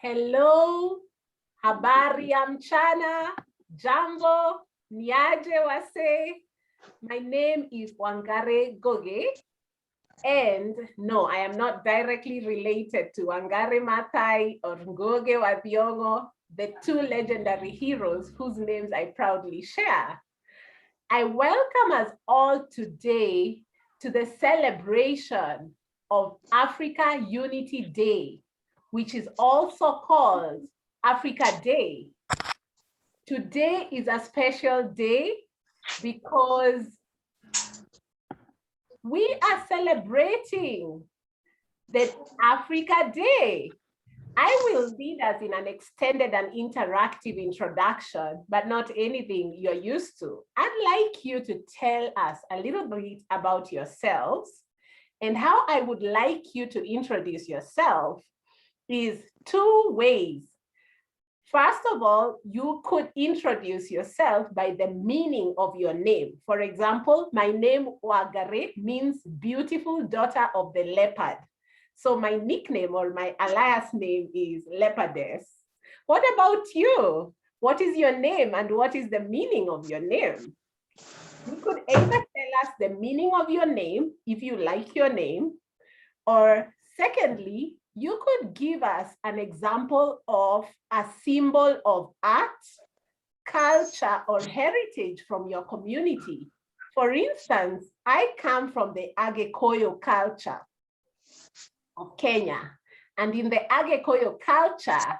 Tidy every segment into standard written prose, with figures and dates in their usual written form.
Hello, habari ya mchana, jambo, niaje wase. My name is Wangari Ngugi, and no, I am not directly related to Wangari Maathai or Ngugi wa Thiong'o, the two legendary heroes whose names I proudly share. I welcome us all today to the celebration of Africa Unity Day, which is also called Africa Day. Today is a special day because we are celebrating the Africa Day. I will lead us in an extended and interactive introduction, but not anything you're used to. I'd like you to tell us a little bit about yourselves, and how I would like you to introduce yourself is two ways. First of all, you could introduce yourself by the meaning of your name. For example, my name Wangari means beautiful daughter of the leopard. So my nickname or my alias name is Leopardess. What about you? What is your name and what is the meaning of your name? You could either tell us the meaning of your name, if you like your name, or secondly, you could give us an example of a symbol of art, culture, or heritage from your community. For instance, I come from the Agikuyu culture of Kenya. And in the Agikuyu culture,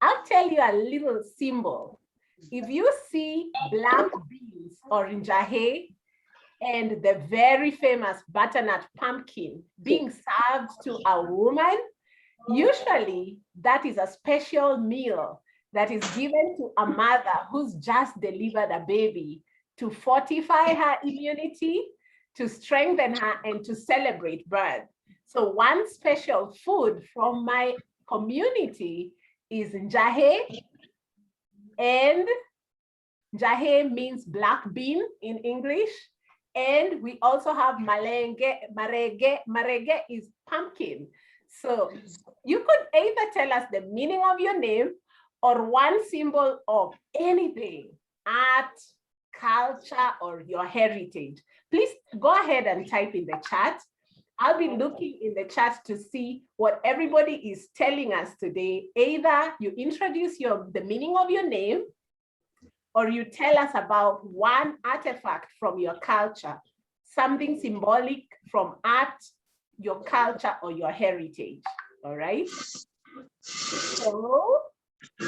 I'll tell you a little symbol. If you see black beans or njahe and the very famous butternut pumpkin being served to a woman, usually that is a special meal that is given to a mother who's just delivered a baby to fortify her immunity, to strengthen her, and to celebrate birth. So one special food from my community is njahe, and njahe means black bean in English. And we also have malenge, marege is pumpkin. So you could either tell us the meaning of your name or one symbol of anything, art, culture, or your heritage. Please go ahead and type in the chat. I'll be looking in the chat to see what everybody is telling us today. Either you introduce the meaning of your name, or you tell us about one artifact from your culture, something symbolic from art, your culture, or your heritage, all right? So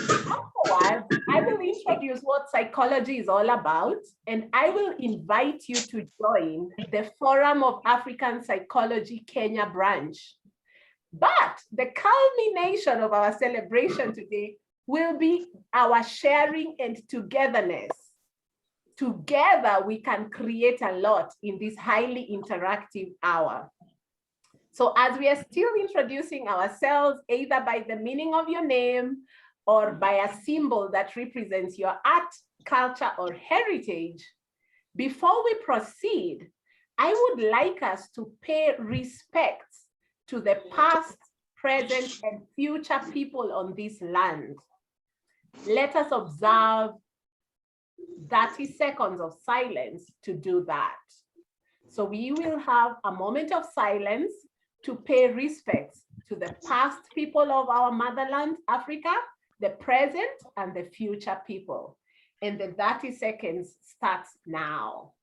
afterwards, I will introduce what psychology is all about, and I will invite you to join the Forum of African Psychology Kenya branch. But the culmination of our celebration today will be our sharing and togetherness. Together, we can create a lot in this highly interactive hour. So as we are still introducing ourselves, either by the meaning of your name or by a symbol that represents your art, culture, or heritage, before we proceed, I would like us to pay respect to the past, present, and future people on this land. Let us observe 30 seconds of silence to do that. So we will have a moment of silence to pay respect to the past people of our motherland, Africa, the present and the future people. And the 30 seconds starts now.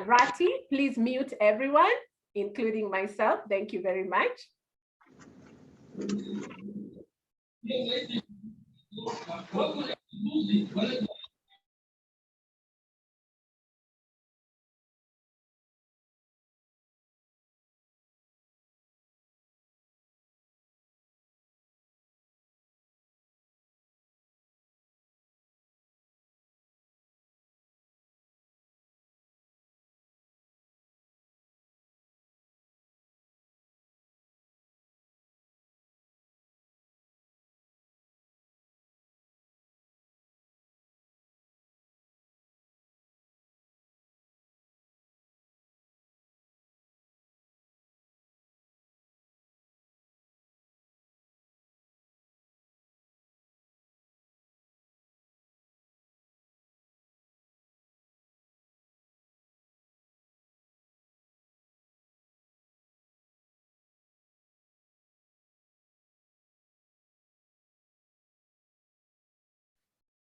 Rati, please mute everyone, including myself. Thank you very much.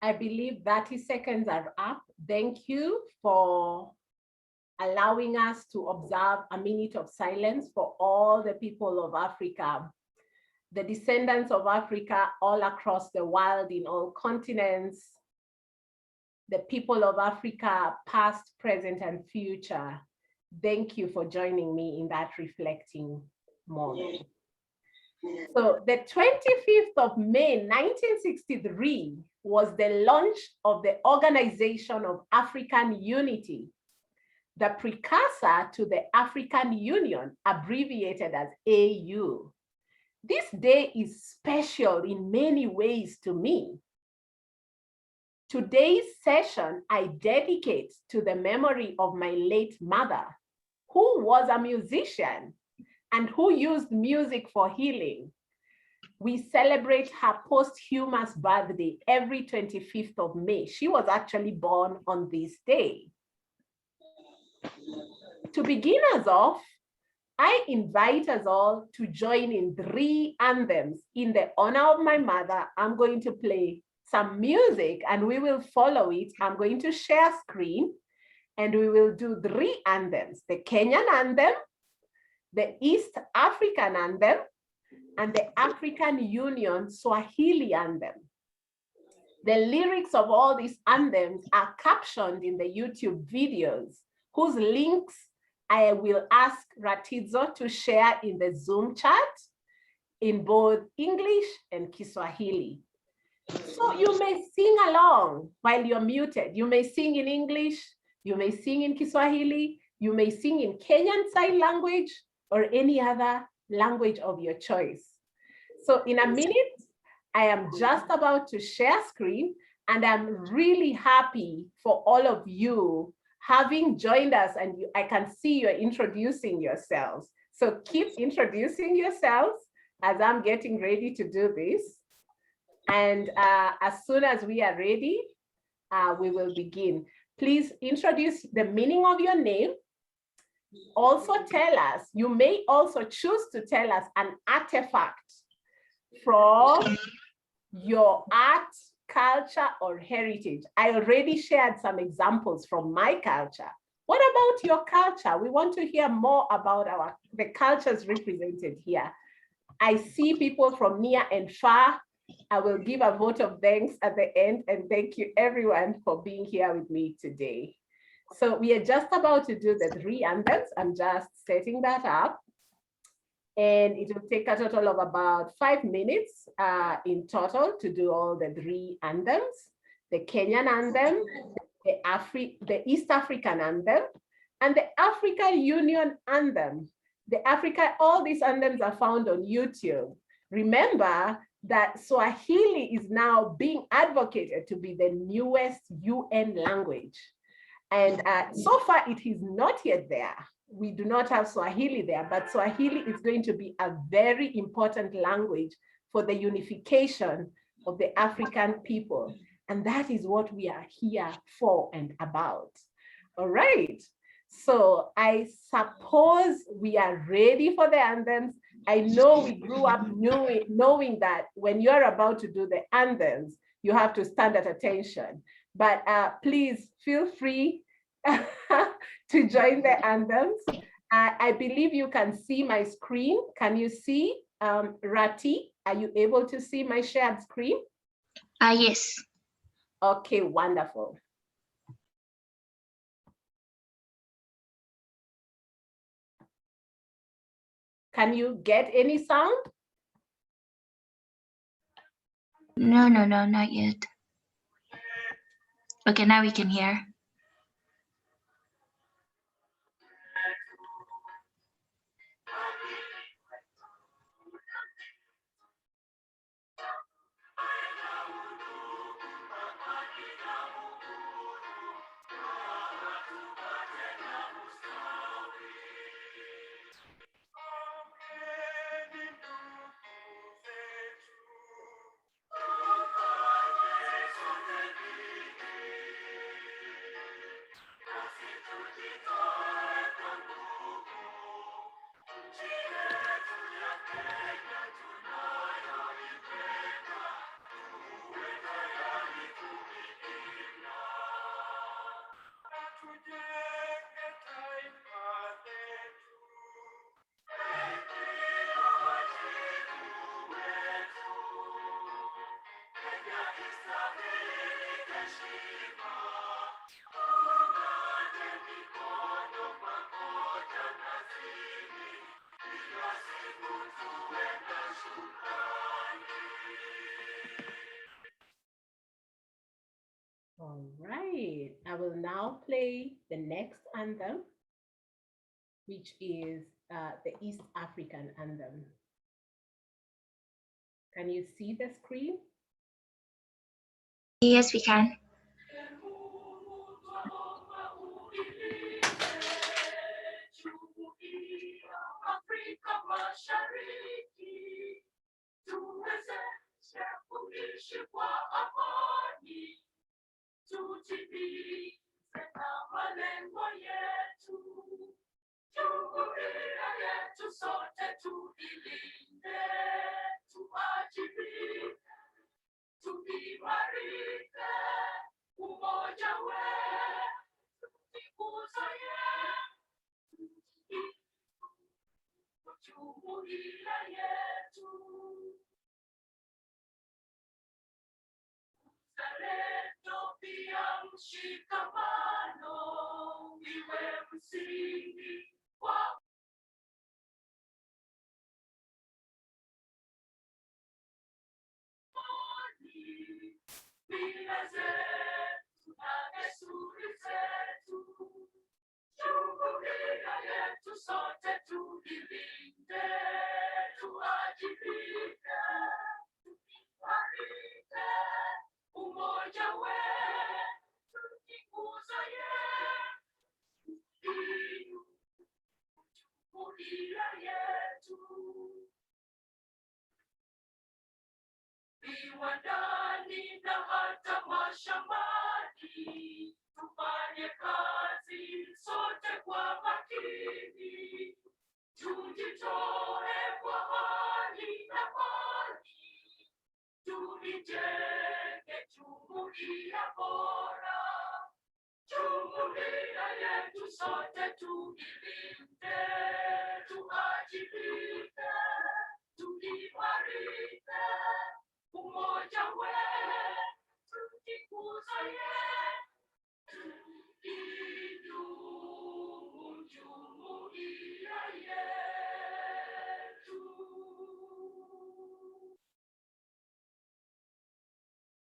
I believe 30 seconds are up. Thank you for allowing us to observe a minute of silence for all the people of Africa, the descendants of Africa all across the world in all continents, the people of Africa, past, present, and future. Thank you for joining me in that reflecting moment. So the 25th of May, 1963 was the launch of the Organization of African Unity, the precursor to the African Union, abbreviated as AU. This day is special in many ways to me. Today's session I dedicate to the memory of my late mother, who was a musician and who used music for healing. We celebrate her posthumous birthday every 25th of May. She was actually born on this day. To begin us off, I invite us all to join in 3 anthems in the honor of my mother. I'm going to play some music and we will follow it. I'm going to share screen and we will do 3 anthems: the Kenyan anthem, the East African anthem, and the African Union Swahili anthem. The lyrics of all these anthems are captioned in the YouTube videos, whose links I will ask Ratizo to share in the Zoom chat in both English and Kiswahili. So you may sing along while you're muted. You may sing in English, you may sing in Kiswahili, you may sing in Kenyan Sign Language or any other language of your choice. So in a minute, I am just about to share screen and I'm really happy for all of you having joined us, and I can see you're introducing yourselves. So keep introducing yourselves as I'm getting ready to do this. And as soon as we are ready, we will begin. Please introduce the meaning of your name. Also tell us, you may also choose to tell us an artifact from your art, culture, or heritage. I already shared some examples from my culture. What about your culture? We want to hear more about the cultures represented here. I see people from near and far. I will give a vote of thanks at the end, and thank you everyone for being here with me today. So we are just about to do the 3 anthems. I'm just setting that up. And it will take a total of about 5 minutes in total to do all the 3 anthems: the Kenyan anthem, the East African anthem, and the African Union anthem. All these anthems are found on YouTube. Remember that Swahili is now being advocated to be the newest UN language. And so far it is not yet there. We do not have Swahili there, but Swahili is going to be a very important language for the unification of the African people. And that is what we are here for and about. All right. So I suppose we are ready for the anthems. I know we grew up knowing that when you're about to do the anthems, you have to stand at attention. But please feel free to join the anthems. I believe you can see my screen. Can you see, Rati? Are you able to see my shared screen? Yes. Okay, wonderful. Can you get any sound? No, not yet. Okay, now we can hear. right. I will now play the next anthem, which is the East African anthem. Can you see the screen? Yes, we can.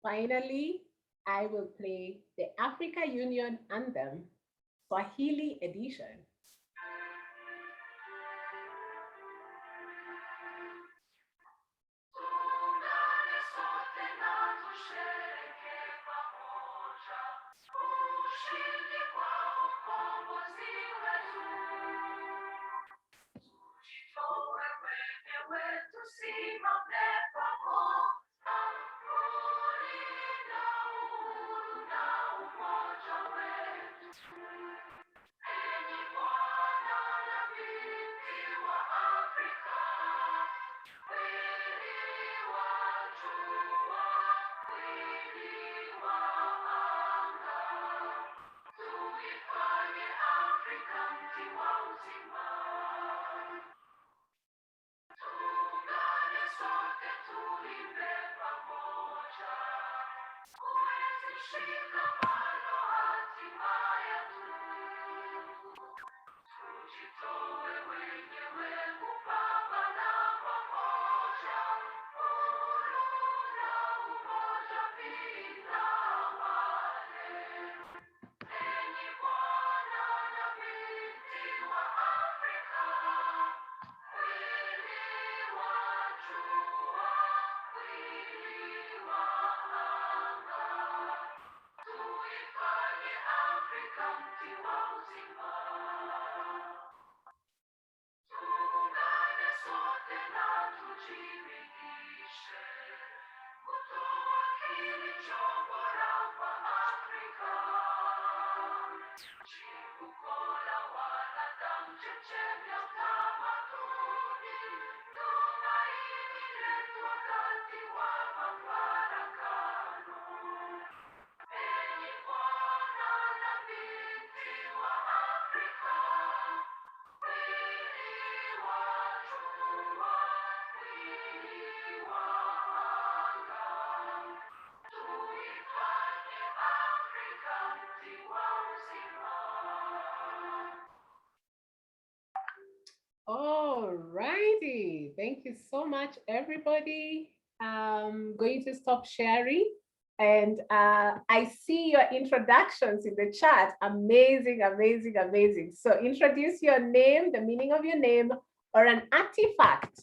Finally, I will play the Africa Union Anthem, Swahili edition. All righty. Thank you so much, everybody. I'm going to stop sharing And I see your introductions in the chat. Amazing, amazing, amazing. So introduce your name, the meaning of your name, or an artifact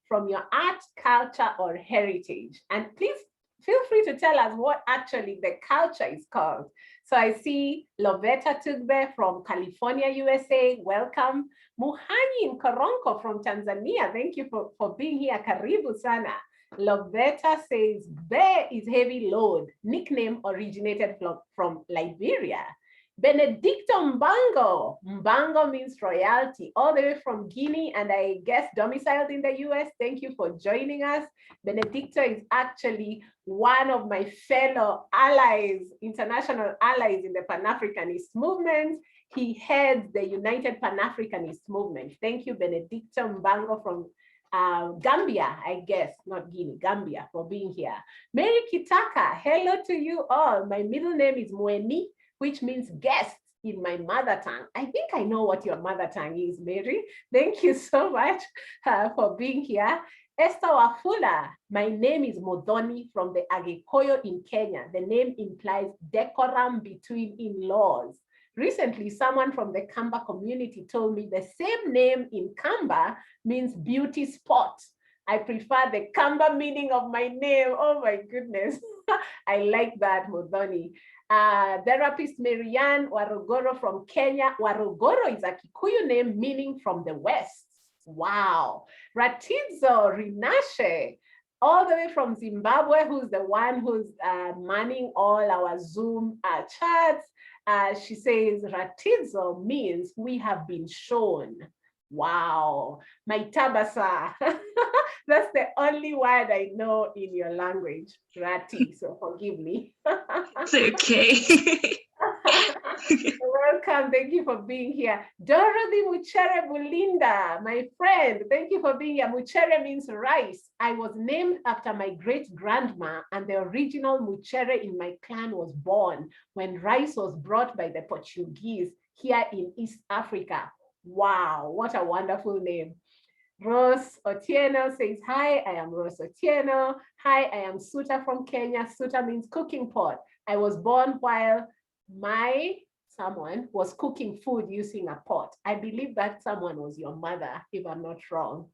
from your art, culture, or heritage. And please feel free to tell us what actually the culture is called. So I see Loveta Tugbe from California, USA. Welcome. Muhanyi Nkoronko from Tanzania. Thank you for being here. Karibu sana. Loveta says, Bear is heavy load, nickname originated from Liberia. Benedicto Mbango. Mbango means royalty, all the way from Guinea, and I guess domiciled in the US. Thank you for joining us. Benedicto is actually one of my fellow allies, international allies in the Pan-Africanist movement. He heads the United Pan-Africanist movement. Thank you, Benedicto Mbango from Gambia, I guess, not Guinea, Gambia, for being here. Mary Kitaka, hello to you all. My middle name is Mweni, which means guest in my mother tongue. I think I know what your mother tongue is, Mary. Thank you so much for being here. Esther Wafula, my name is Modoni from the Agikoyo in Kenya. The name implies decorum between in-laws. Recently, someone from the Kamba community told me the same name in Kamba means beauty spot. I prefer the Kamba meaning of my name. Oh my goodness. I like that, Modoni. Therapist Marianne Warogoro from Kenya. Warogoro is a Kikuyu name meaning from the West. Wow. Ratizo Rinashe, all the way from Zimbabwe, who's the one who's manning all our Zoom chats. She says, Ratizo means we have been shown. Wow, my tabasa. That's the only word I know in your language, Rati, so forgive me. It's okay. Welcome, thank you for being here. Dorothy Muchere Bulinda, my friend, thank you for being here. Muchere means rice. I was named after my great grandma, and the original Muchere in my clan was born when rice was brought by the Portuguese here in East Africa. Wow, what a wonderful name. Rose Otieno says, hi, I am Rose Otieno. Hi, I am Suta from Kenya. Suta means cooking pot. I was born while someone was cooking food using a pot. I believe that someone was your mother, if I'm not wrong.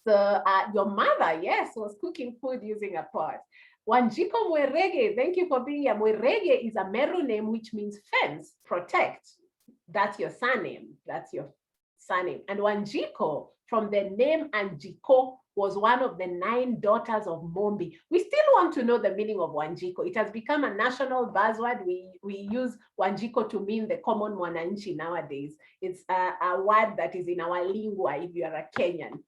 So your mother, yes, was cooking food using a pot. Wanjiko Mwerege, thank you for being here. Mwerege is a Meru name, which means fence, protect. That's your surname. That's your surname. And Wanjiko, from the name Anjiko, was one of the 9 daughters of Mombi. We still want to know the meaning of Wanjiko. It has become a national buzzword. We use Wanjiko to mean the common mwananchi nowadays. It's a word that is in our lingua if you are a Kenyan.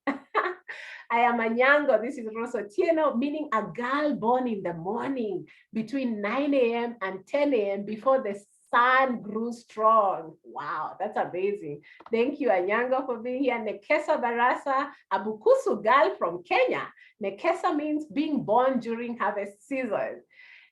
I am a Nyango. This is Rosa Tieno, meaning a girl born in the morning between 9 a.m. and 10 a.m. before the sun grew strong. Wow, that's amazing. Thank you, Anyango, for being here. Nekesa Barasa, a Bukusu girl from Kenya. Nekesa means being born during harvest season.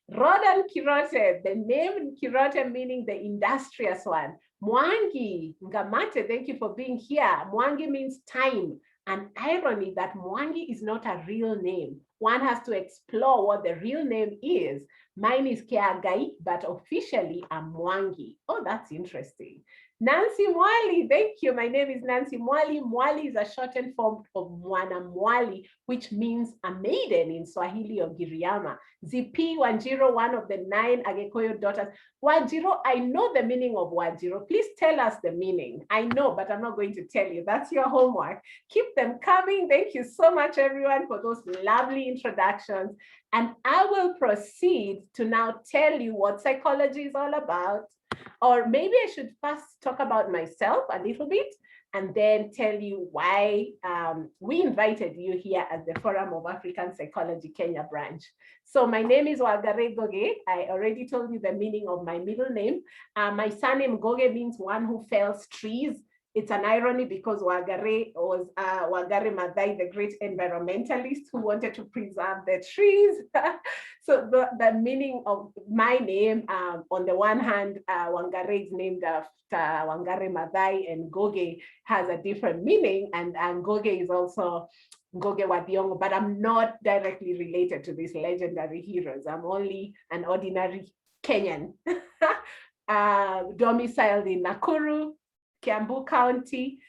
Rodan Kirote, the name Kirote meaning the industrious one. Mwangi Ngamate, thank you for being here. Mwangi means time. An irony that Mwangi is not a real name. One has to explore what the real name is. Mine is Keagai, but officially I'm Mwangi. Oh, that's interesting. Nancy Mwali, thank you. My name is Nancy Mwali. Mwali is a shortened form of Mwana Mwali, which means a maiden in Swahili or Giriama. Zipi Wanjiro, one of the 9 Agekoyo daughters. Wanjiro, I know the meaning of Wanjiro. Please tell us the meaning. I know, but I'm not going to tell you. That's your homework. Keep them coming. Thank you so much, everyone, for those lovely introductions. And I will proceed to now tell you what psychology is all about. Or maybe I should first talk about myself a little bit and then tell you why we invited you here at the Forum of African Psychology Kenya branch. So my name is Wangari Ngugi. I already told you the meaning of my middle name. My surname Ngugi means one who fells trees. It's an irony because Wangari was Wangari Maathai, the great environmentalist who wanted to preserve the trees. So the meaning of my name, on the one hand, Wangari is named after Wangari Maathai, and Ngugi has a different meaning. And Ngugi is also Ngugi wa Thiong'o, but I'm not directly related to these legendary heroes. I'm only an ordinary Kenyan, domiciled in Nakuru, Kiambu County,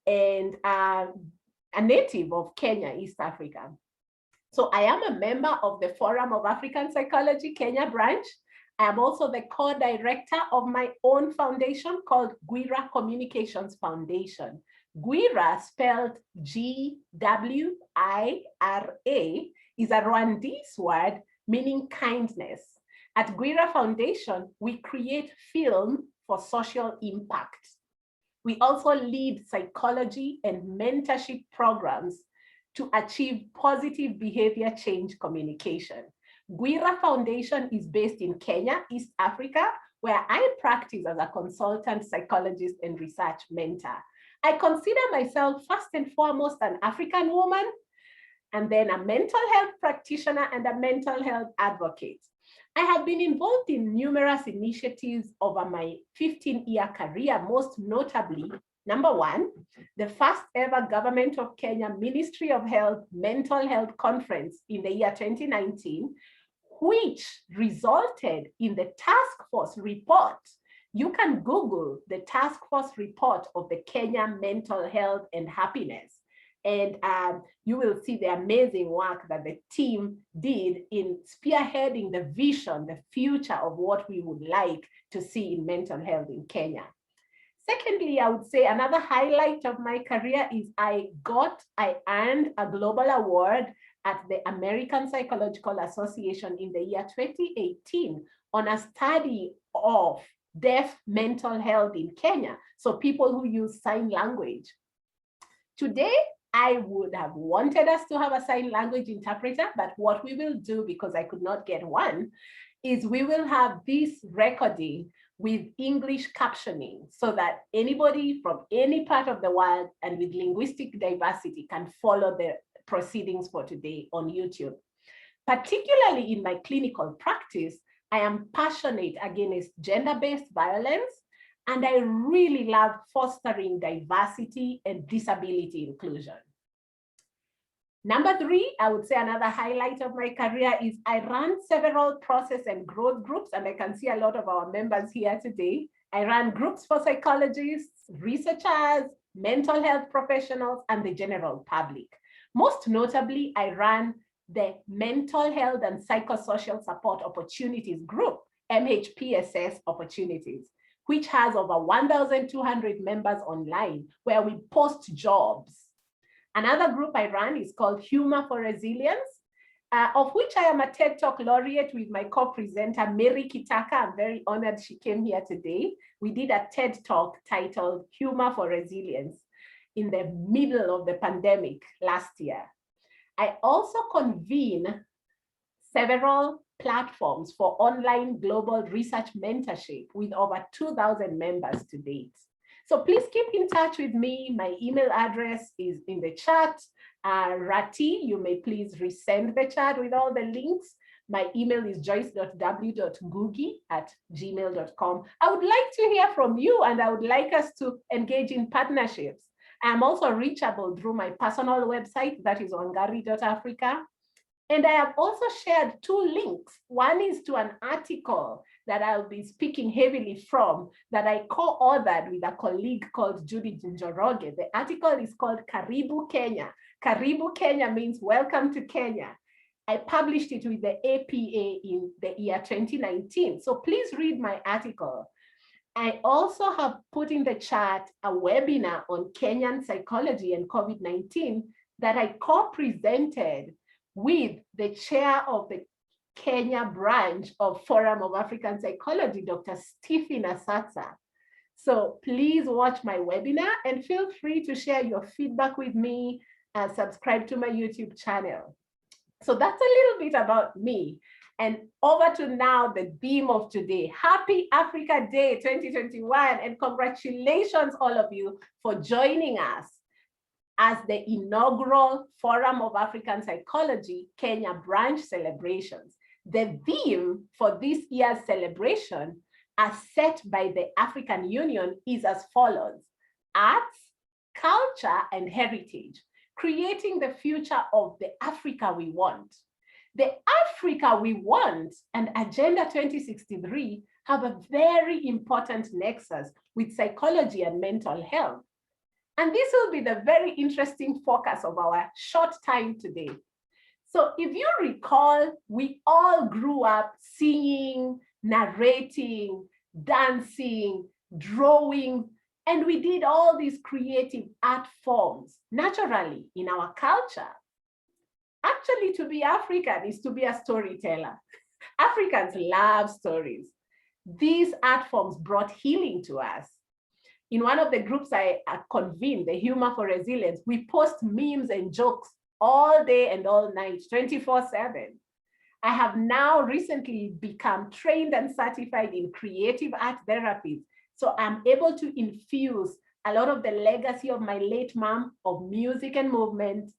and a native of Kenya, East Africa. So I am a member of the Forum of African Psychology Kenya branch. I am also the co-director of my own foundation called Gwira Communications Foundation. Gwira, spelled Gwira, is a Rwandese word meaning kindness. At Gwira Foundation, we create film for social impact. We also lead psychology and mentorship programs to achieve positive behavior change communication. Gwira Foundation is based in Kenya, East Africa, where I practice as a consultant psychologist and research mentor. I consider myself first and foremost an African woman, and then a mental health practitioner and a mental health advocate. I have been involved in numerous initiatives over my 15-year career, most notably, number one, the first ever Government of Kenya Ministry of Health Mental Health Conference in the year 2019, which resulted in the task force report. You can Google the task force report of the Kenya Mental Health and Happiness. And you will see the amazing work that the team did in spearheading the vision, the future of what we would like to see in mental health in Kenya. Secondly, I would say another highlight of my career is I earned a global award at the American Psychological Association in the year 2018 on a study of deaf mental health in Kenya. So people who use sign language. Today, I would have wanted us to have a sign language interpreter, but what we will do, because I could not get one, is we will have this recording with English captioning so that anybody from any part of the world and with linguistic diversity can follow the proceedings for today on YouTube. Particularly in my clinical practice, I am passionate against gender-based violence, and I really love fostering diversity and disability inclusion. Number three, I would say another highlight of my career is I ran several process and growth groups, and I can see a lot of our members here today. I ran groups for psychologists, researchers, mental health professionals, and the general public. Most notably, I ran the Mental Health and Psychosocial Support Opportunities Group, MHPSS Opportunities, which has over 1,200 members online where we post jobs. Another group I ran is called Humor for Resilience, of which I am a TED Talk laureate with my co-presenter, Mary Kitaka. I'm very honored she came here today. We did a TED Talk titled Humor for Resilience in the middle of the pandemic last year. I also convene several platforms for online global research mentorship with over 2,000 members to date. So please keep in touch with me. My email address is in the chat. Rati, you may please resend the chat with all the links. My email is joyce.w.ngugi@gmail.com. I would like to hear from you, and I would like us to engage in partnerships. I'm also reachable through my personal website, that is wangari.africa. And I have also shared two links. One is to an article that I'll be speaking heavily from that I co-authored with a colleague called Judy Njoroge. The article is called Karibu Kenya. Karibu Kenya means welcome to Kenya. I published it with the APA in the year 2019. So please read my article. I also have put in the chat a webinar on Kenyan psychology and COVID-19 that I co-presented with the chair of the Kenya branch of Forum of African Psychology, Dr. Stephen Asatsa. So please watch my webinar and feel free to share your feedback with me and subscribe to my YouTube channel. So that's a little bit about me. And over to now, the theme of today. Happy Africa Day 2021, and congratulations all of you for joining us as the inaugural Forum of African Psychology Kenya branch celebrations. The theme for this year's celebration, as set by the African Union, is as follows: arts, culture, and heritage. creating the future of the Africa we want. The Africa we want and Agenda 2063 have a very important nexus with psychology and mental health. And this will be the very interesting focus of our short time today. So if you recall, we all grew up singing, narrating, dancing, drawing, and we did all these creative art forms naturally in our culture. Actually, to be African is to be a storyteller. Africans love stories. These art forms brought healing to us. In one of the groups I convened, the Humor for Resilience, we post memes and jokes all day and all night, 24/7. I have now recently become trained and certified in creative art therapies. So I'm able to infuse a lot of the legacy of my late mom of music and movement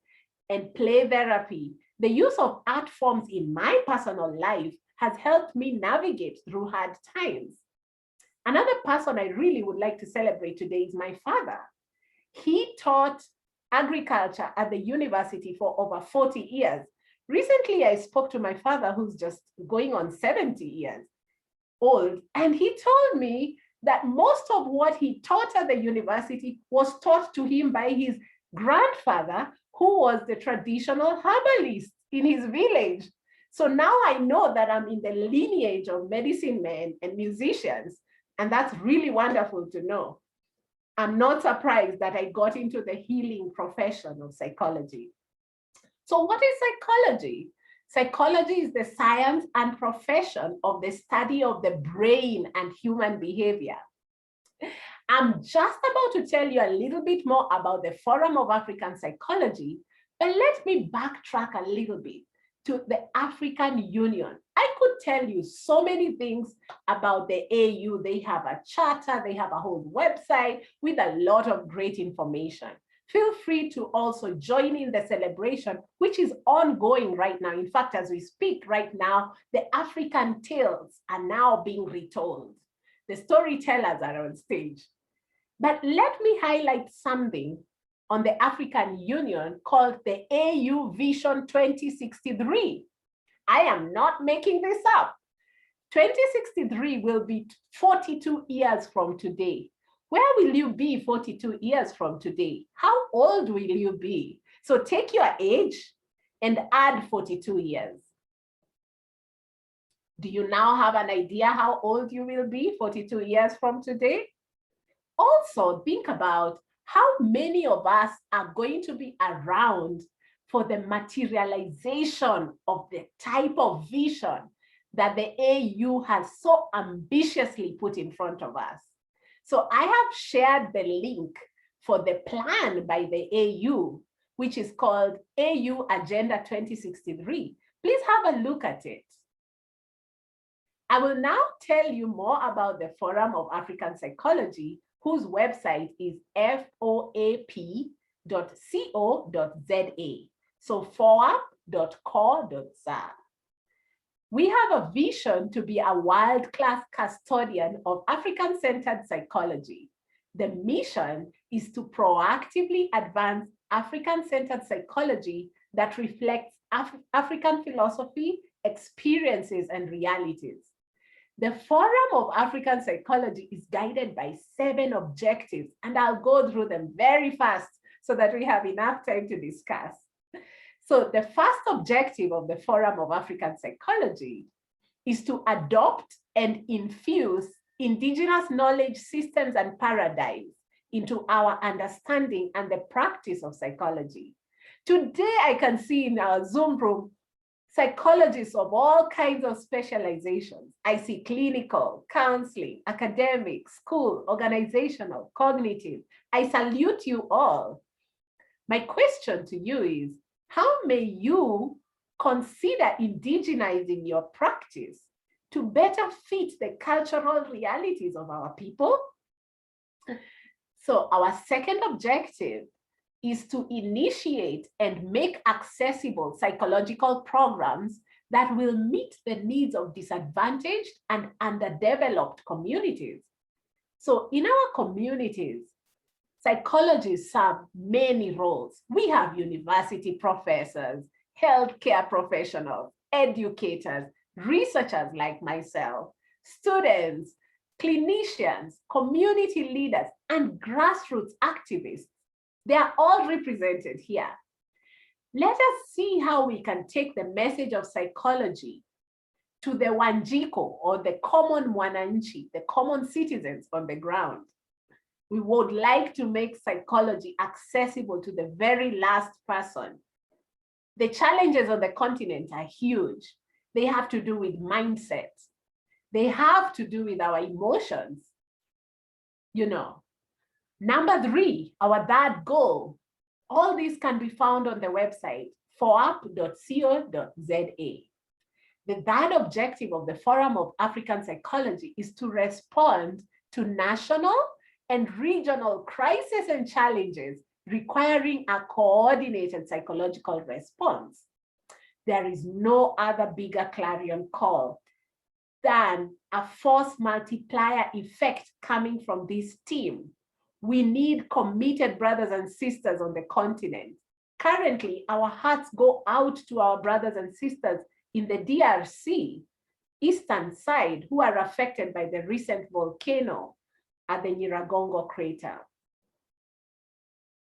and play therapy. The use of art forms in my personal life has helped me navigate through hard times. Another person I really would like to celebrate today is my father. He taught agriculture at the university for over 40 years. Recently, I spoke to my father, who's just going on 70 years old, and he told me that most of what he taught at the university was taught to him by his grandfather, who was the traditional herbalist in his village. So now I know that I'm in the lineage of medicine men and musicians, and that's really wonderful to know. I'm not surprised that I got into the healing profession of psychology. So what is psychology? Psychology is the science and profession of the study of the brain and human behavior. I'm just about to tell you a little bit more about the Forum of African Psychology, but let me backtrack a little bit to the African Union. I could tell you so many things about the AU. They have a charter, they have a whole website with a lot of great information. Feel free to also join in the celebration, which is ongoing right now. In fact, as we speak right now, the African tales are now being retold. The storytellers are on stage. But let me highlight something on the African Union called the AU Vision 2063. I am not making this up. 2063 will be 42 years from today. Where will you be 42 years from today? How old will you be? So take your age and add 42 years. Do you now have an idea how old you will be 42 years from today? Also, think about how many of us are going to be around for the materialization of the type of vision that the AU has so ambitiously put in front of us. So I have shared the link for the plan by the AU, which is called AU Agenda 2063. Please have a look at it. I will now tell you more about the Forum of African Psychology, whose website is foap.co.za. So foap.co.za. We have a vision to be a world-class custodian of African-centered psychology. The mission is to proactively advance African-centered psychology that reflects African philosophy, experiences, and realities. The Forum of African Psychology is guided by 7 objectives, and I'll go through them very fast so that we have enough time to discuss. So the first objective of the Forum of African Psychology is to adopt and infuse indigenous knowledge systems and paradigms into our understanding and the practice of psychology. Today, I can see in our Zoom room, psychologists of all kinds of specializations. I see clinical, counseling, academic, school, organizational, cognitive. I salute you all. My question to you is, how may you consider indigenizing your practice to better fit the cultural realities of our people? So our second objective is to initiate and make accessible psychological programs that will meet the needs of disadvantaged and underdeveloped communities. So in our communities, Psychologists serve many roles. We have university professors, healthcare professionals, educators, researchers like myself, students, clinicians, community leaders, and grassroots activists. They are all represented here. Let us see how we can take the message of psychology to the Wanjiko, or the common Mwananchi, the common citizens on the ground. We would like to make psychology accessible to the very last person. The challenges on the continent are huge. They have to do with mindset. They have to do with our emotions. You know, number 3, our third goal. All these can be found on the website, foap.co.za. The third objective of the Forum of African Psychology is to respond to national and regional crises and challenges requiring a coordinated psychological response. There is no other bigger clarion call than a force multiplier effect coming from this team. We need committed brothers and sisters on the continent. Currently, our hearts go out to our brothers and sisters in the DRC, eastern side, who are affected by the recent volcano at the Nyiragongo crater.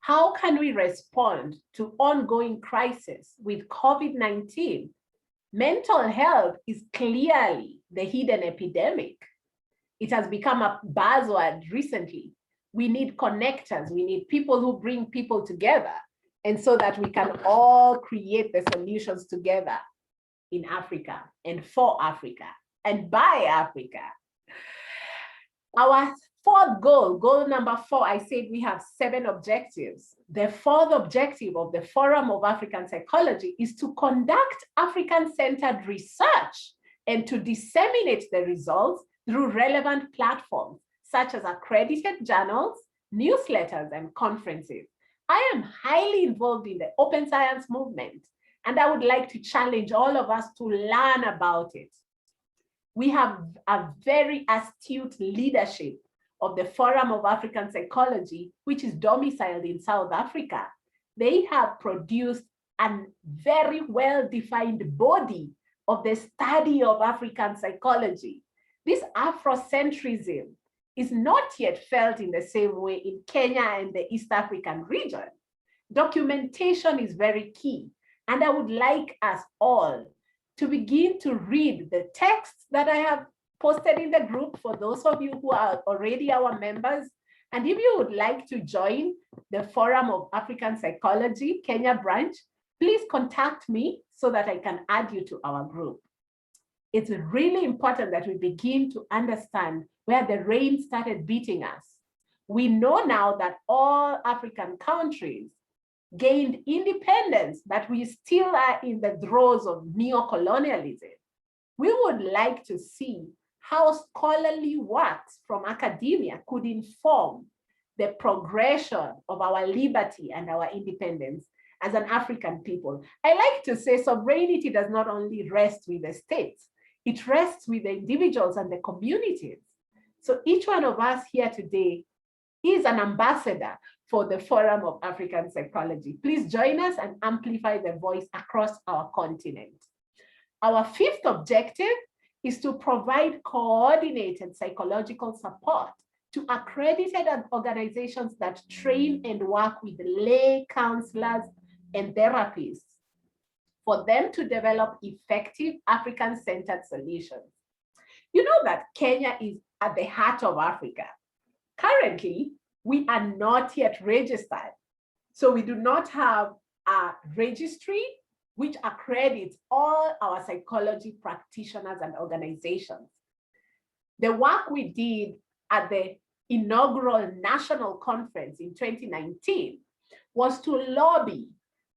How can we respond to ongoing crisis with COVID-19? Mental health is clearly the hidden epidemic. It has become a buzzword recently. We need connectors. We need people who bring people together, and so that we can all create the solutions together in Africa and for Africa and by Africa. Our fourth goal, goal number 4, I said we have 7 objectives. The fourth objective of the Forum of African Psychology is to conduct African-centered research and to disseminate the results through relevant platforms, such as accredited journals, newsletters, and conferences. I am highly involved in the open science movement, and I would like to challenge all of us to learn about it. We have a very astute leadership of the Forum of African Psychology, which is domiciled in South Africa. They have produced a very well-defined body of the study of African psychology. This Afrocentrism is not yet felt in the same way in Kenya and the East African region. Documentation is very key, and I would like us all to begin to read the texts that I have posted in the group for those of you who are already our members. And if you would like to join the Forum of African Psychology Kenya branch, please contact me so that I can add you to our group. It's really important that we begin to understand where the rain started beating us. We know now that all African countries gained independence, but we still are in the throes of neo-colonialism. We would like to see how scholarly works from academia could inform the progression of our liberty and our independence as an African people. I like to say sovereignty does not only rest with the states, it rests with the individuals and the communities. So each one of us here today is an ambassador for the Forum of African Psychology. Please join us and amplify the voice across our continent. Our 5th objective is to provide coordinated psychological support to accredited organizations that train and work with lay counselors and therapists for them to develop effective African-centered solutions. You know that Kenya is at the heart of Africa. Currently, we are not yet registered. So we do not have a registry which accredits all our psychology practitioners and organizations. The work we did at the inaugural national conference in 2019 was to lobby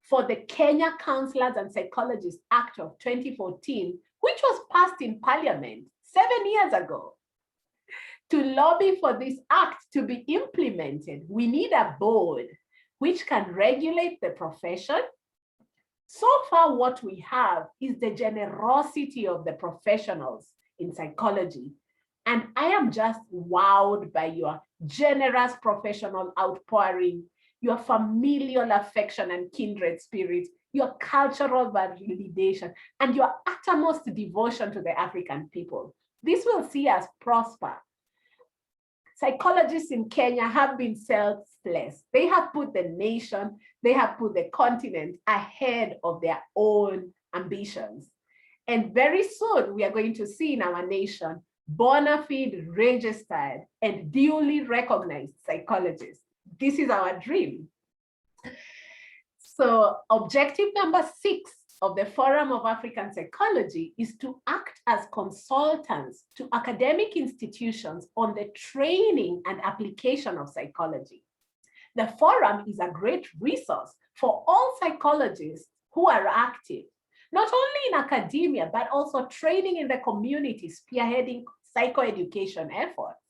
for the Kenya Counselors and Psychologists Act of 2014, which was passed in Parliament 7 years ago. To lobby for this act to be implemented, we need a board which can regulate the profession. So far, what we have is the generosity of the professionals in psychology. And I am just wowed by your generous professional outpouring, your familial affection and kindred spirit, your cultural validation, and your uttermost devotion to the African people. This will see us prosper. Psychologists in Kenya have been selfless. They have put the nation, they have put the continent ahead of their own ambitions. And very soon we are going to see in our nation bona fide, registered, and duly recognized psychologists. This is our dream. So objective number 6 of the Forum of African Psychology is to act as consultants to academic institutions on the training and application of psychology. The forum is a great resource for all psychologists who are active, not only in academia, but also training in the community, spearheading psychoeducation efforts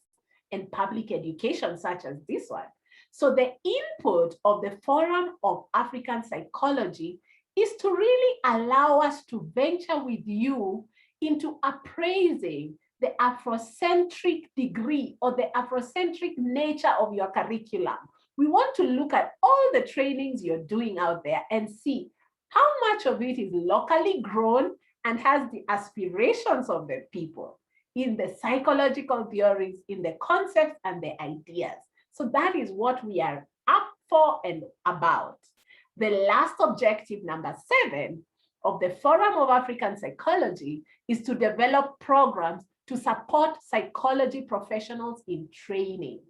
and public education such as this one. So the input of the Forum of African Psychology is to really allow us to venture with you into appraising the Afrocentric degree or the Afrocentric nature of your curriculum. We want to look at all the trainings you're doing out there and see how much of it is locally grown and has the aspirations of the people in the psychological theories, in the concepts and the ideas. So that is what we are up for and about. The last objective, number 7, of the Forum of African Psychology is to develop programs to support psychology professionals in training.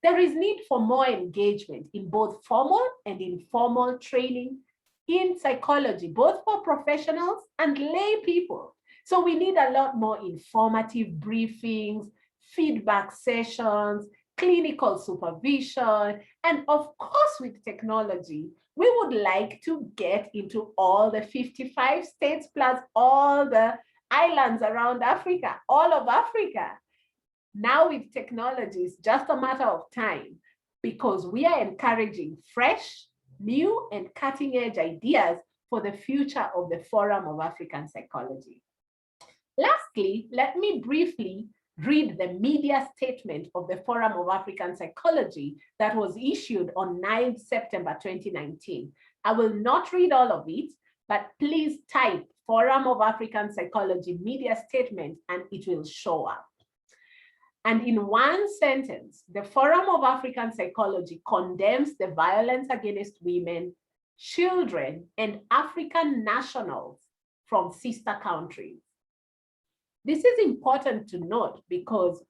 There is need for more engagement in both formal and informal training in psychology, both for professionals and lay people. So we need a lot more informative briefings, feedback sessions, clinical supervision, and of course with technology, we would like to get into all the 55 states plus all the islands around Africa, all of Africa. Now with technology, it's just a matter of time because we are encouraging fresh, new, and cutting-edge ideas for the future of the Forum of African Psychology. Lastly, let me briefly read the media statement of the Forum of African Psychology that was issued on 9 September 2019. I will not read all of it, but please type Forum of African Psychology media statement and it will show up. And in one sentence, the Forum of African Psychology condemns the violence against women, children, and African nationals from sister countries. This is important to note because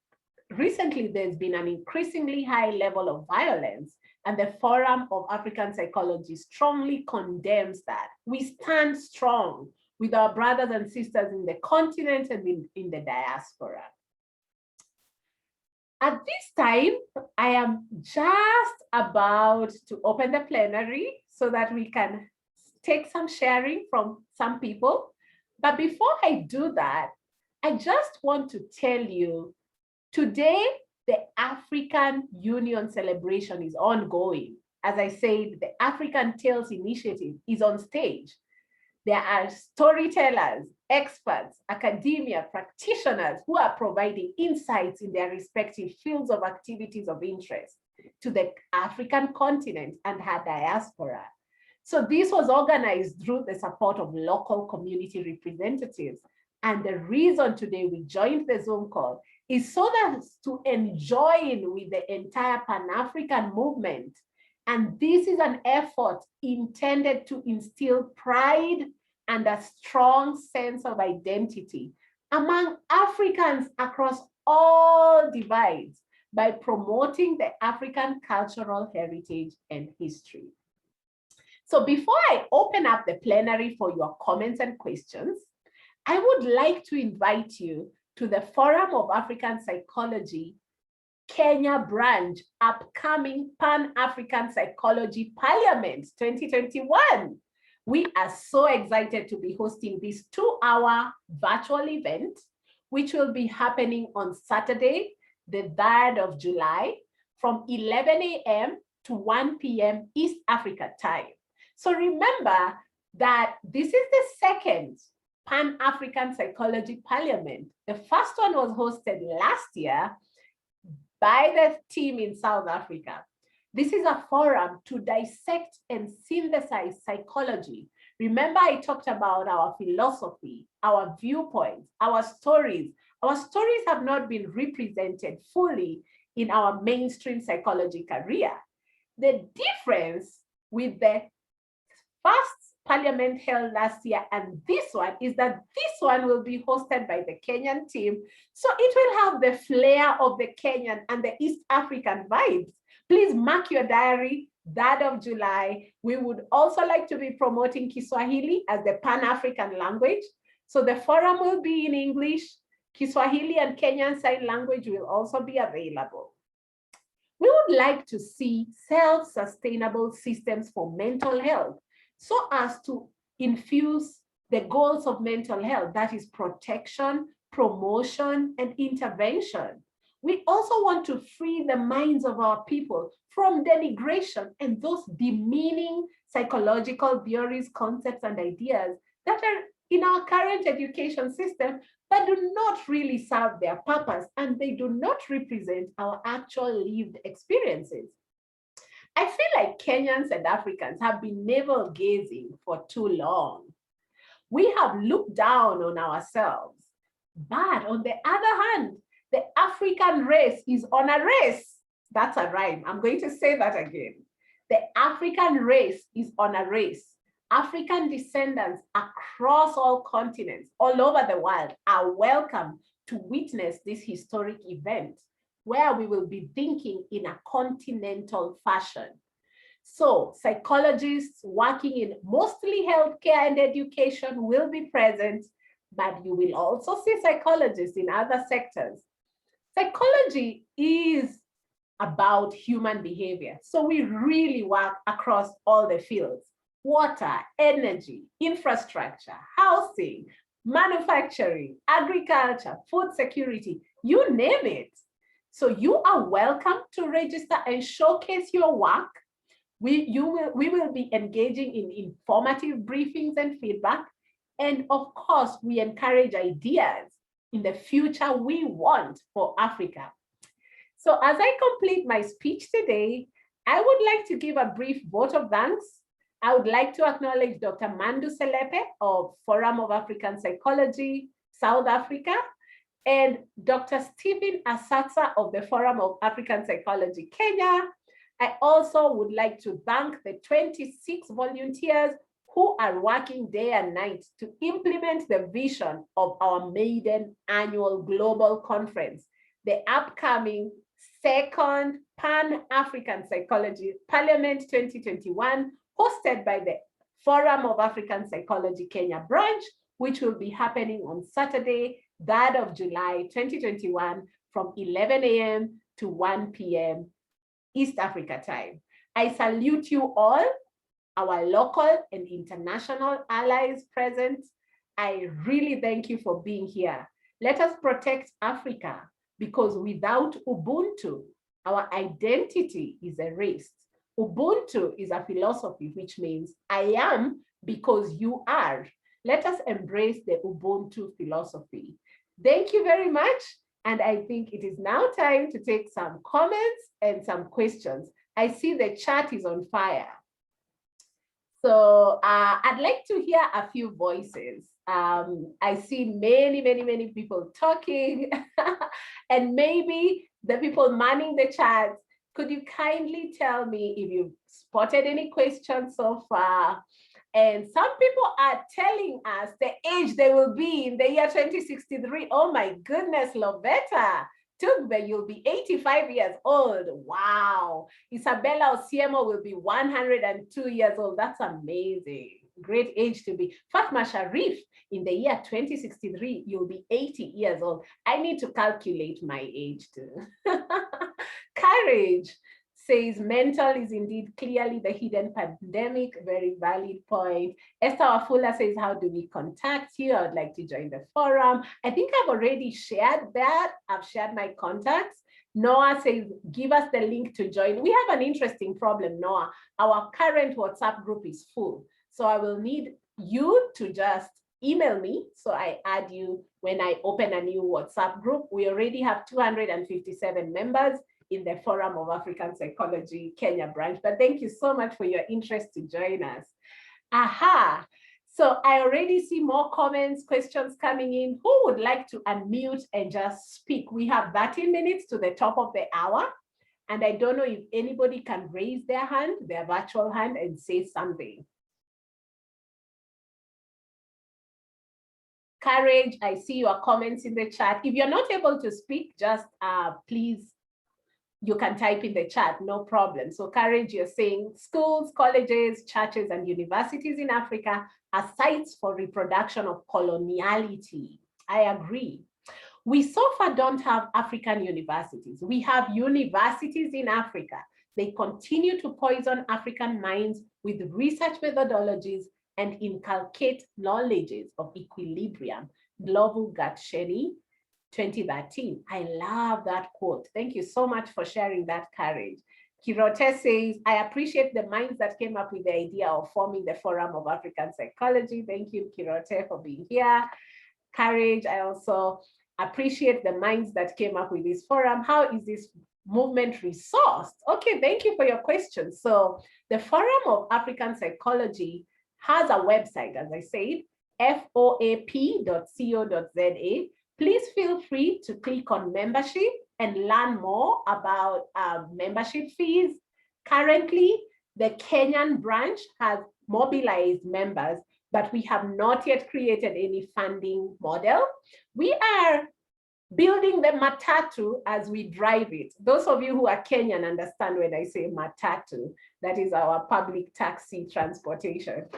recently there's been an increasingly high level of violence, and the Forum of African Psychology strongly condemns that. We stand strong with our brothers and sisters in the continent and in the diaspora. At this time, I am just about to open the plenary so that we can take some sharing from some people. But before I do that, I just want to tell you, today, the African Union celebration is ongoing. As I said, the African Tales Initiative is on stage. There are storytellers, experts, academia, practitioners who are providing insights in their respective fields of activities of interest to the African continent and her diaspora. So this was organized through the support of local community representatives. And the reason today we joined the Zoom call is so that to join with the entire Pan-African movement. And this is an effort intended to instill pride and a strong sense of identity among Africans across all divides by promoting the African cultural heritage and history. So before I open up the plenary for your comments and questions, I would like to invite you to the Forum of African Psychology Kenya branch upcoming Pan-African Psychology Parliament 2021. We are so excited to be hosting this 2-hour virtual event, which will be happening on Saturday, the 3rd of July, from 11 a.m. to 1 p.m. East Africa time. So remember that this is the second Pan-African Psychology Parliament. The first one was hosted last year by the team in South Africa. This is a forum to dissect and synthesize psychology. Remember, I talked about our philosophy, our viewpoints, our stories. Our stories have not been represented fully in our mainstream psychology career. The difference with the first parliament held last year and this one is that this one will be hosted by the Kenyan team. So it will have the flair of the Kenyan and the East African vibes. Please mark your diary, 3rd of July. We would also like to be promoting Kiswahili as the Pan-African language. So the forum will be in English. Kiswahili and Kenyan Sign Language will also be available. We would like to see self-sustainable systems for mental health so as to infuse the goals of mental health, that is protection, promotion, and intervention. We also want to free the minds of our people from denigration and those demeaning psychological theories, concepts, and ideas that are in our current education system, but do not really serve their purpose, and they do not represent our actual lived experiences. I feel like Kenyans and Africans have been navel-gazing for too long. We have looked down on ourselves, but on the other hand, the African race is on a race. That's a rhyme. I'm going to say that again. The African race is on a race. African descendants across all continents, all over the world, are welcome to witness this historic event where we will be thinking in a continental fashion. So psychologists working in mostly healthcare and education will be present, but you will also see psychologists in other sectors. Psychology is about human behavior. So we really work across all the fields: water, energy, infrastructure, housing, manufacturing, agriculture, food security, you name it. So you are welcome to register and showcase your work. We will be engaging in informative briefings and feedback. And of course, we encourage ideas in the future we want for Africa. So as I complete my speech today, I would like to give a brief vote of thanks. I would like to acknowledge Dr. Mandu Selepe of Forum of African Psychology, South Africa, and Dr. Stephen Asatsa of the Forum of African Psychology, Kenya. I also would like to thank the 26 volunteers who are working day and night to implement the vision of our maiden annual global conference, the upcoming second Pan-African Psychology Parliament 2021, hosted by the Forum of African Psychology Kenya branch, which will be happening on Saturday, 3rd of July, 2021, from 11 a.m. to 1 p.m. East Africa time. I salute you all, our local and international allies present. I really thank you for being here. Let us protect Africa, because without Ubuntu, our identity is erased. Ubuntu is a philosophy, which means I am because you are. Let us embrace the Ubuntu philosophy. Thank you very much. And I think it is now time to take some comments and some questions. I see the chat is on fire. So I'd like to hear a few voices. I see many people talking and maybe the people manning the chat. Could you kindly tell me if you've spotted any questions so far? And some people are telling us the age they will be in the year 2063. Oh my goodness, Lovetta. Tugbe, you'll be 85 years old. Wow. Isabella Osiemo will be 102 years old. That's amazing. Great age to be. Fatma Sharif, in the year 2063, you'll be 80 years old. I need to calculate my age too. Courage says mental is indeed clearly the hidden pandemic. Very valid point. Esther Wafula says, how do we contact you? I would like to join the forum. I think I've already shared that. I've shared my contacts. Noah says, give us the link to join. We have an interesting problem, Noah. Our current WhatsApp group is full. So I will need you to just email me. So I add you when I open a new WhatsApp group. We already have 257 members in the Forum of African Psychology Kenya branch. But thank you so much for your interest to join us. Aha. So I already see more comments, questions coming in. Who would like to unmute and just speak? We have 13 minutes to the top of the hour. And I don't know if anybody can raise their hand, their virtual hand, and say something. Courage, I see your comments in the chat. If you're not able to speak, just please, you can type in the chat, no problem. So Courage, you're saying schools, colleges, churches, and universities in Africa are sites for reproduction of coloniality. I agree. We so far don't have African universities. We have universities in Africa. They continue to poison African minds with research methodologies and inculcate knowledges of equilibrium. Global Gatsheni, 2013. I love that quote. Thank you so much for sharing that, Courage. Kirote says, I appreciate the minds that came up with the idea of forming the Forum of African Psychology. Thank you, Kirote, for being here. Courage, I also appreciate the minds that came up with this forum. How is this movement resourced? Okay, thank you for your question. So the Forum of African Psychology has a website, as I said, foap.co.za. Please feel free to click on membership and learn more about membership fees. Currently, the Kenyan branch has mobilized members, but we have not yet created any funding model. We are building the matatu as we drive it. Those of you who are Kenyan understand when I say matatu, that is our public taxi transportation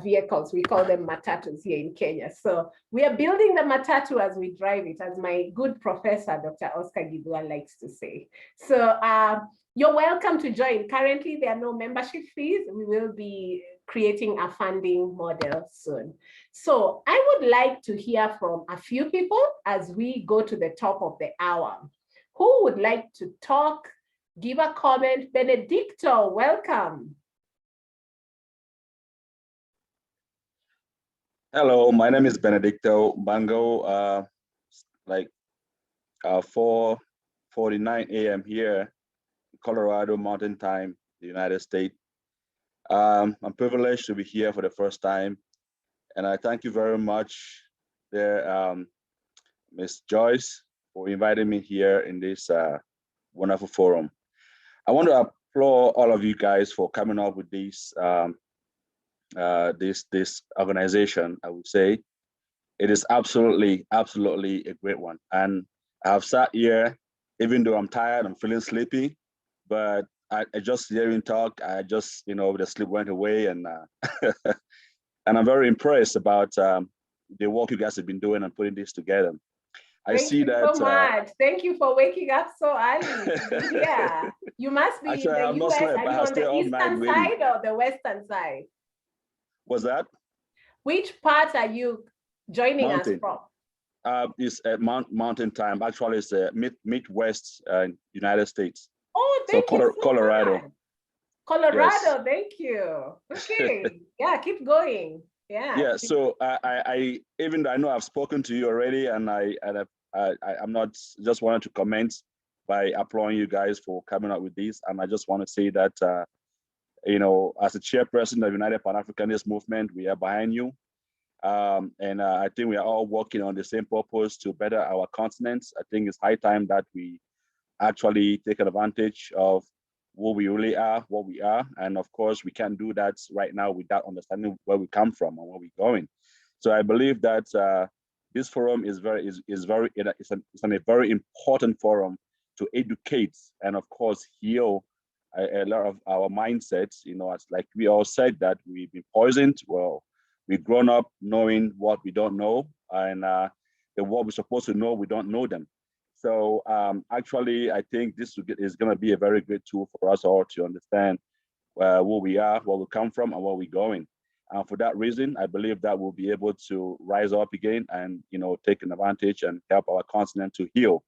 vehicles. We call them matatus here in Kenya. So we are building the matatu as we drive it, as my good professor, Dr. Oscar Gidua likes to say. So you're welcome to join. Currently, there are no membership fees. We will be creating a funding model soon. So I would like to hear from a few people as we go to the top of the hour. Who would like to talk, give a comment? Benedicto, welcome. Hello, my name is Benedicto Bango, 4:49 a.m. here, Colorado Mountain Time, the United States. I'm privileged to be here for the first time, and I thank you very much, Ms. Joyce, for inviting me here in this wonderful forum. I want to applaud all of you guys for coming up with this organization. I would say it is absolutely a great one, and I have sat here, even though I'm tired, I'm feeling sleepy, but I just hearing talk, I just, the sleep went away, and and I'm very impressed about the work you guys have been doing and putting this together. Thank you so much. Thank you for waking up so early. Yeah, you must be actually, in the US. Are you on the eastern side or the western side? What's that? Which part are you joining us from? It's Mountain Time. Actually, it's Midwest United States. Oh, thank you so Colorado. much. Colorado, yes. Thank you. Okay, yeah, keep going. Yeah. So I even though I know I've spoken to you already, and I'm not just wanted to comment by applauding you guys for coming up with this, and I just want to say that as a chairperson of United Pan-Africanist Movement, we are behind you, and I think we are all working on the same purpose to better our continent. I think it's high time that we actually take advantage of what we really are, what we are. And of course, we can't do that right now without understanding where we come from and where we're going. So I believe that this forum is a very important forum to educate and of course heal a lot of our mindsets. It's like we all said that we've been poisoned. Well, we've grown up knowing what we don't know, and what we're supposed to know, we don't know them. So actually, I think this is going to be a very great tool for us all to understand where we are, where we come from, and where we're going. And for that reason, I believe that we'll be able to rise up again and take an advantage and help our continent to heal.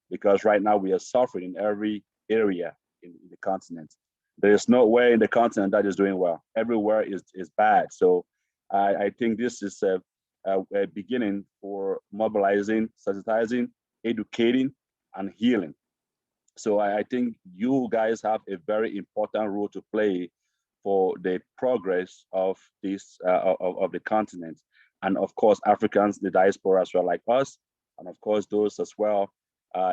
Because right now we are suffering in every area in the continent. There is nowhere in the continent that is doing well. Everywhere is bad. So I think this is beginning for mobilizing, sensitizing, educating, and healing. So I think you guys have a very important role to play for the progress of this of the continent, and of course Africans, the diaspora as well, like us, and of course those as well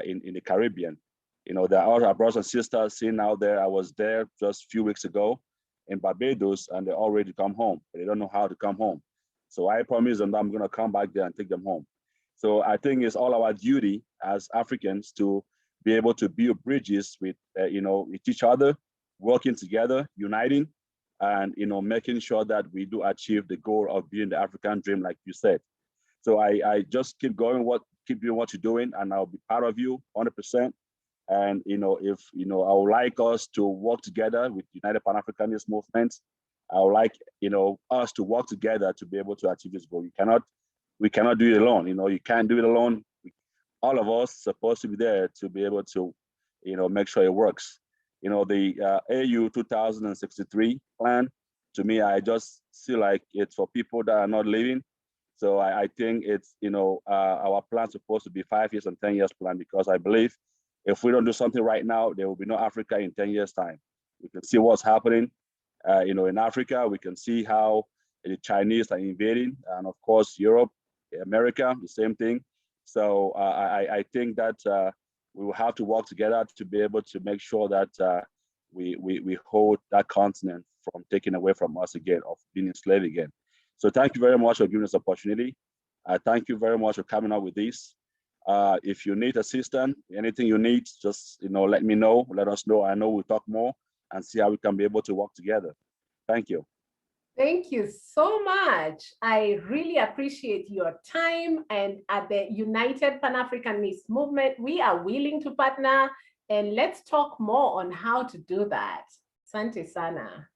in the Caribbean. You know, there are our brothers and sisters sitting out there. I was there just a few weeks ago in Barbados, and they're all ready to come home, but they don't know how to come home. So I promise them that I'm going to come back there and take them home. So I think it's all our duty as Africans to be able to build bridges with, with each other, working together, uniting, and making sure that we do achieve the goal of being the African dream, like you said. So I just keep going, keep doing what you're doing, and I'll be part of you 100%. And if I would like us to work together with United Pan-Africanist Movement, I would like us to work together to be able to achieve this goal. We cannot do it alone. You can't do it alone. All of us supposed to be there to be able to make sure it works. The AU 2063 plan, to me, I just feel like it's for people that are not living. So I think it's our plan's supposed to be 5 years and 10 years plan, because I believe if we don't do something right now, there will be no Africa in 10 years time. We can see what's happening in Africa. We can see how the Chinese are invading, and of course Europe, America, the same thing. So I think that we will have to work together to be able to make sure that we hold that continent from taken away from us again, of being enslaved again. So thank you very much for giving us the opportunity. Thank you very much for coming up with this. If you need assistance, anything you need, just let me know, let us know. I know we'll talk more and see how we can be able to work together. Thank you. Thank you so much. I really appreciate your time. And at the United Pan-Africanist Movement, we are willing to partner, and let's talk more on how to do that. Asante sana.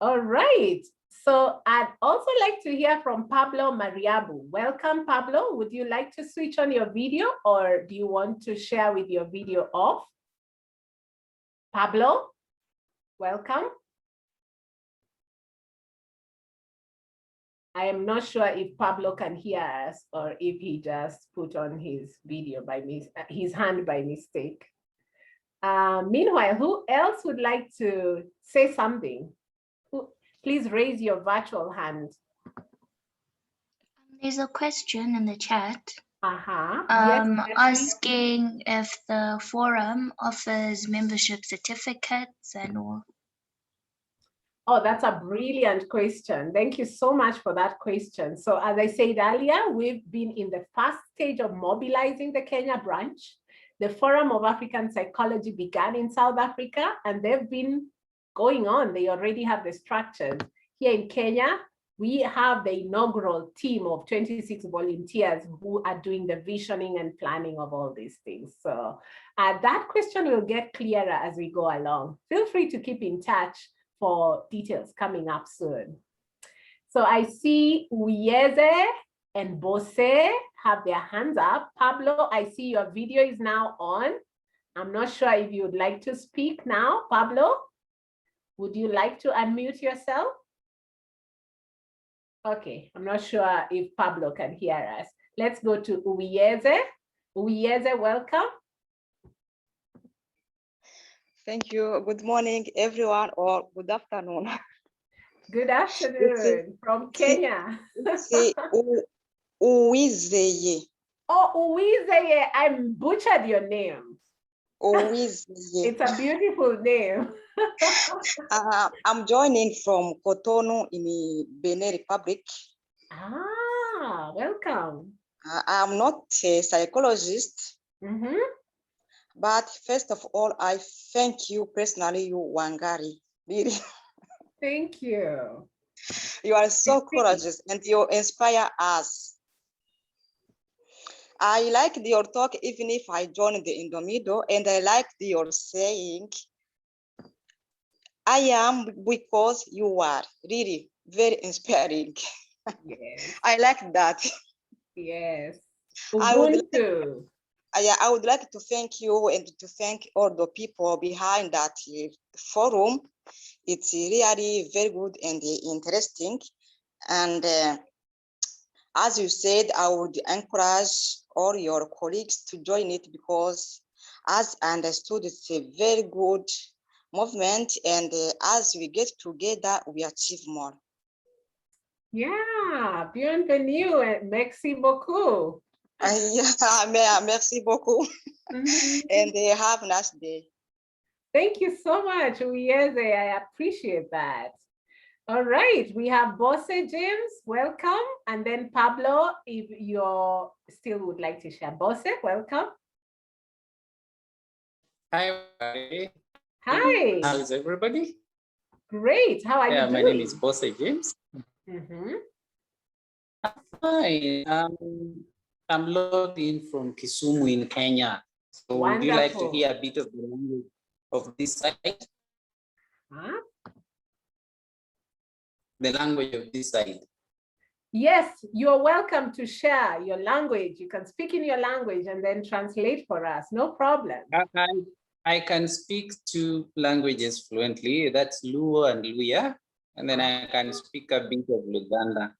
All right. So I'd also like to hear from Pablo Mariabu. Welcome, Pablo. Would you like to switch on your video, or do you want to share with your video off? Pablo, welcome. I am not sure if Pablo can hear us or if he just put on his video his hand by mistake. Meanwhile, who else would like to say something? Please raise your virtual hand. There's a question in the chat. Yes, asking if the forum offers membership certificates and all. Oh, that's a brilliant question. Thank you so much for that question. So as I said earlier, we've been in the first stage of mobilizing the Kenya branch. The Forum of African Psychology began in South Africa, and they've been going on. They already have the structures. Here in Kenya, we have the inaugural team of 26 volunteers who are doing the visioning and planning of all these things. So that question will get clearer as we go along. Feel free to keep in touch for details coming up soon. So I see Uyeze and Bose have their hands up. Pablo, I see your video is now on. I'm not sure if you would like to speak now. Pablo, would you like to unmute yourself? Okay, I'm not sure if Pablo can hear us. Let's go to Uyeze. Uyeze, welcome. Thank you. Good morning, everyone, or good afternoon. Good afternoon from Kenya. Uwizeye. Oh, Uwizeye, I butchered your name. Uwizeye. It's a beautiful name. I'm joining from Cotonou in the Benin Republic. Ah, welcome. I'm not a psychologist. Mm-hmm. But first of all, I thank you personally, you Wangari. Really. Thank you. You are so courageous and you inspire us. I liked your talk, even if I joined in the middle, and I liked your saying, I am because you are. Really very inspiring. Yes. I like that. Yes. I would like to thank you and to thank all the people behind that forum. It's really very good and interesting. And As you said, I would encourage all your colleagues to join it because as I understood, it's a very good movement, and as we get together, we achieve more. Yeah, bienvenue and merci beaucoup. Yeah, merci beaucoup. And have a nice day. Thank you so much, Uyeze. I appreciate that. All right, we have Bosse James, welcome. And then Pablo, if you still would like to share. Bosse, welcome. Hi. Hi. How's everybody? Great. How are you doing? My name is Bosse James. Hi. I'm logged in from Kisumu in Kenya. So would you like to hear a bit of the language of this side? Huh? The language of this side. Yes, you're welcome to share your language. You can speak in your language and then translate for us. No problem. I can speak two languages fluently. That's Luo and Luya. And then I can speak a bit of Luganda.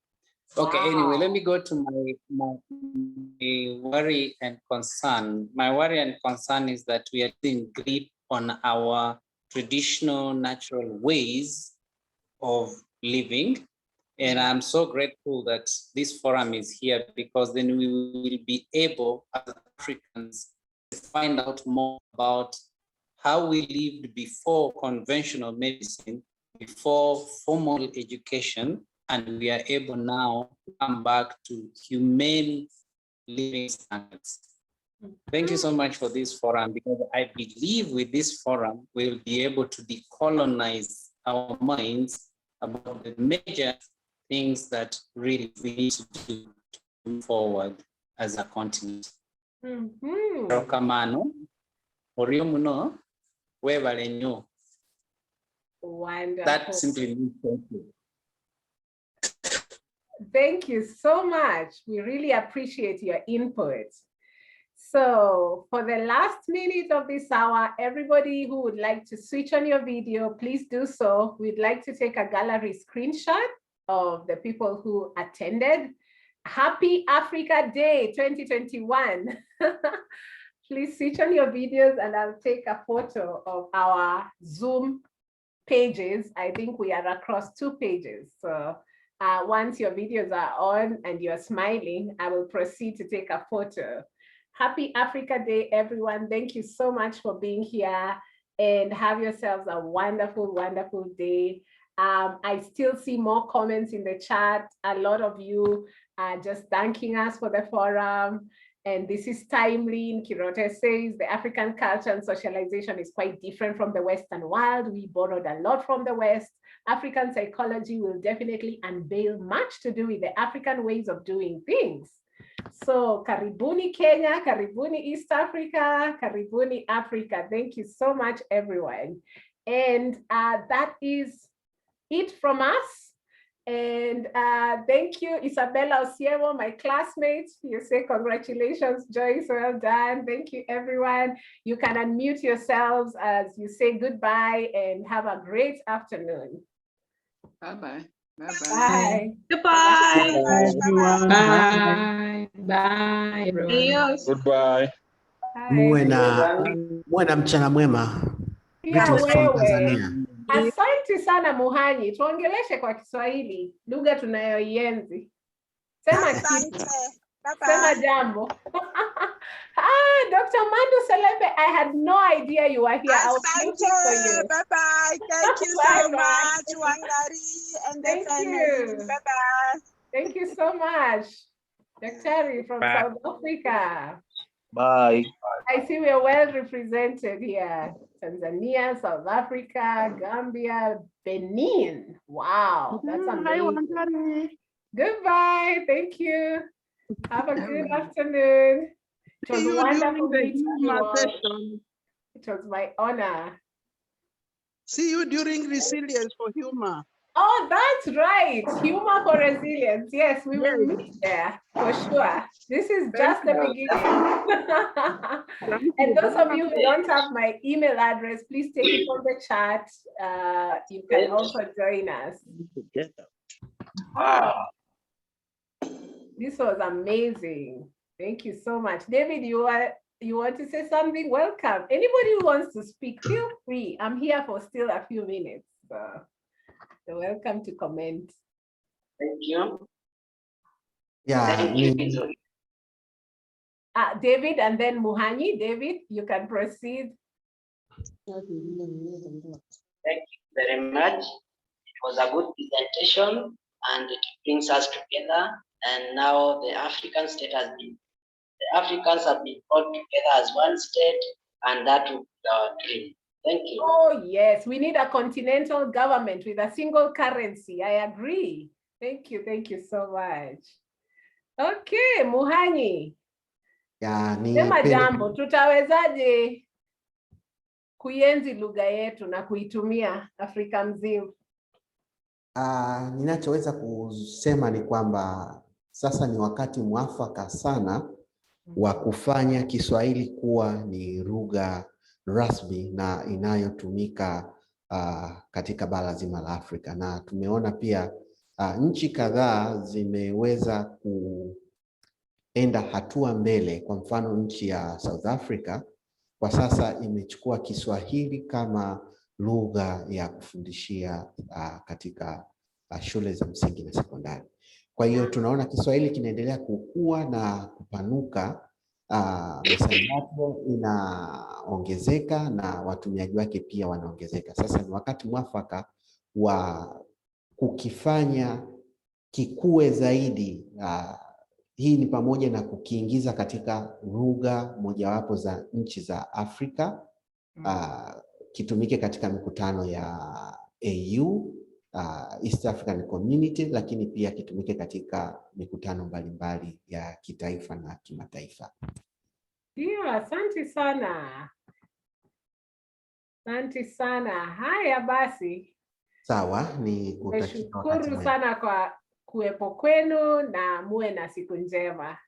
Okay, Anyway, let me go to my worry and concern. My worry and concern is that we are losing grip on our traditional natural ways of living. And I'm so grateful that this forum is here because then we will be able as Africans to find out more about how we lived before conventional medicine, before formal education, and we are able now to come back to humane living standards. Thank you so much for this forum, because I believe with this forum, we'll be able to decolonize our minds about the major things that really we need to do to move forward as a continent. Wonderful. That simply means thank you. Thank you so much. We really appreciate your input. So for the last minute of this hour, everybody who would like to switch on your video, please do so. We'd like to take a gallery screenshot of the people who attended. Happy Africa Day 2021. Please switch on your videos and I'll take a photo of our Zoom pages. I think we are across 2 pages. So once your videos are on and you're smiling, I will proceed to take a photo. Happy Africa Day, everyone. Thank you so much for being here and have yourselves a wonderful, wonderful day. I still see more comments in the chat. A lot of you are just thanking us for the forum. And this is timely. Kirote says the African culture and socialization is quite different from the Western world. We borrowed a lot from the West. African psychology will definitely unveil much to do with the African ways of doing things. So karibuni Kenya, karibuni East Africa, karibuni Africa. Thank you so much, everyone. And that is it from us. And thank you, Isabella Osiemo, my classmates. You say congratulations, Joyce, well done. Thank you, everyone. You can unmute yourselves as you say goodbye and have a great afternoon. Bye-bye. Bye. Goodbye. Bye, everyone. Bye. Bye, everyone. Adios. Goodbye. Muwe na mchana mwema. Greetings from Tanzania. Asante sana Muhanyi, tuongeleshe kwa Kiswahili, lugha tunayoienzi. Sema kitu. Sema jambo. Dr. Mandu Selembe, I had no idea you were here. I was looking for you. Bye-bye. Thank you so much, Wangari and the family. Bye-bye. Thank you so much, Dr. from South Africa. Bye. I see we are well represented here. Tanzania, South Africa, Gambia, Benin. Wow, that's amazing. Goodbye. Thank you. Have a good afternoon. It was wonderful meeting you all. It was my honor. See you during Resilience for Humor. Oh, that's right. Humor for Resilience. Yes, we will meet there for sure. This is just the beginning. And those of you who don't have my email address, please take it from the chat. You can also join us. This was amazing. Thank you so much. David, you want to say something? Welcome. Anybody who wants to speak, feel free. I'm here for still a few minutes. So welcome to comment. Thank you. Yeah, Thank you. David and then Muhanyi. David, you can proceed. Thank you very much. It was a good presentation and it brings us together. And now the Africans have been brought together as one state, and that will be our dream. Thank you. Oh yes, we need a continental government with a single currency. I agree. Thank you so much. Okay, Muhanyi. Sema jambo, tutawezaje kuienzi lugha yetu na kuitumia Afrika mzima? Ninachoweza kusema ni kwamba sasa ni wakati mwafaka sana wa kufanya Kiswahili kuwa ni lugha rasmi na inayotumika katika bara zima la Afrika, na tumeona pia nchi kadhaa zimeweza kuenda hatua mbele. Kwa mfano nchi ya South Africa kwa sasa imechukua Kiswahili kama lugha ya kufundishia katika shule za msingi na sekondari. Kwa hiyo tunaona Kiswahili kinaendelea kukua na kupanuka, misamiati inaongezeka na watumiaji wake pia wanaongezeka. Sasa ni wakati mwafaka wa kukifanya kikue zaidi. Hii ni pamoja na kukiingiza katika lugha mojawapo za nchi za Afrika, kitumike katika mikutano ya AU, East African Community, lakini pia kitumike katika mikutano mbalimbali ya kitaifa na kimataifa. Ndio, asante sana. Asante sana. Haya basi. Sawa, ni kushukuru sana kwa kuwepo kwenu na muwe na siku njema.